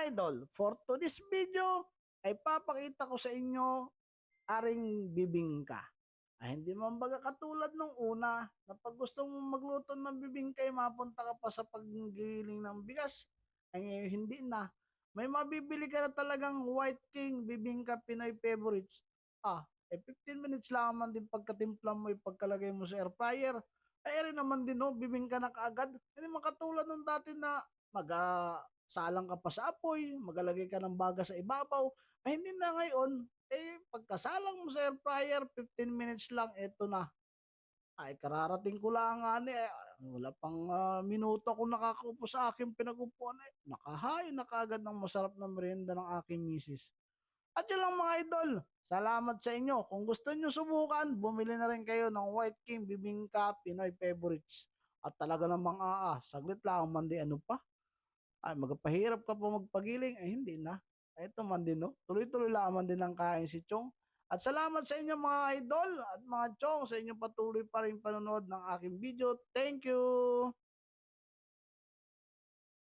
idol, for today's video ay papakita ko sa inyo aring bibingka. Hindi man baga katulad nung una na pag gusto mong magluto ng bibingka ay mapunta ka pa sa paggiling ng bigas. Ay ngayon hindi na. May mabibili ka na talagang White King Bibingka Pinoy Favorites. 15 minutes lang man din pagkatimpla mo, pagkalagay mo sa air fryer. Ay rin naman din bibingka na kaagad. Hindi man katulad nung dati na salang ka pa sa apoy, magalagay ka ng baga sa ibabaw. Ay hindi na ngayon, pagkasalang mo sa air fryer, 15 minutes lang, eto na. Ay kararating ko lang nga wala pang minuto ako nakakaupo sa aking pinagupuan. Nakahain na kaagad ng masarap na merienda ng aking misis. At yun lang mga idol, salamat sa inyo. Kung gusto nyo subukan, bumili na rin kayo ng White King Bibingka Pinoy Favorites. At talaga namang saglit lang man di ano pa. Ay magpahirap ka pa magpagiling, ay hindi na. Ito man din tuloy-tuloy laman din ang kain si Chong. At salamat sa inyo mga idol at mga Chong sa inyong patuloy pa rin panonood ng aking video. Thank you!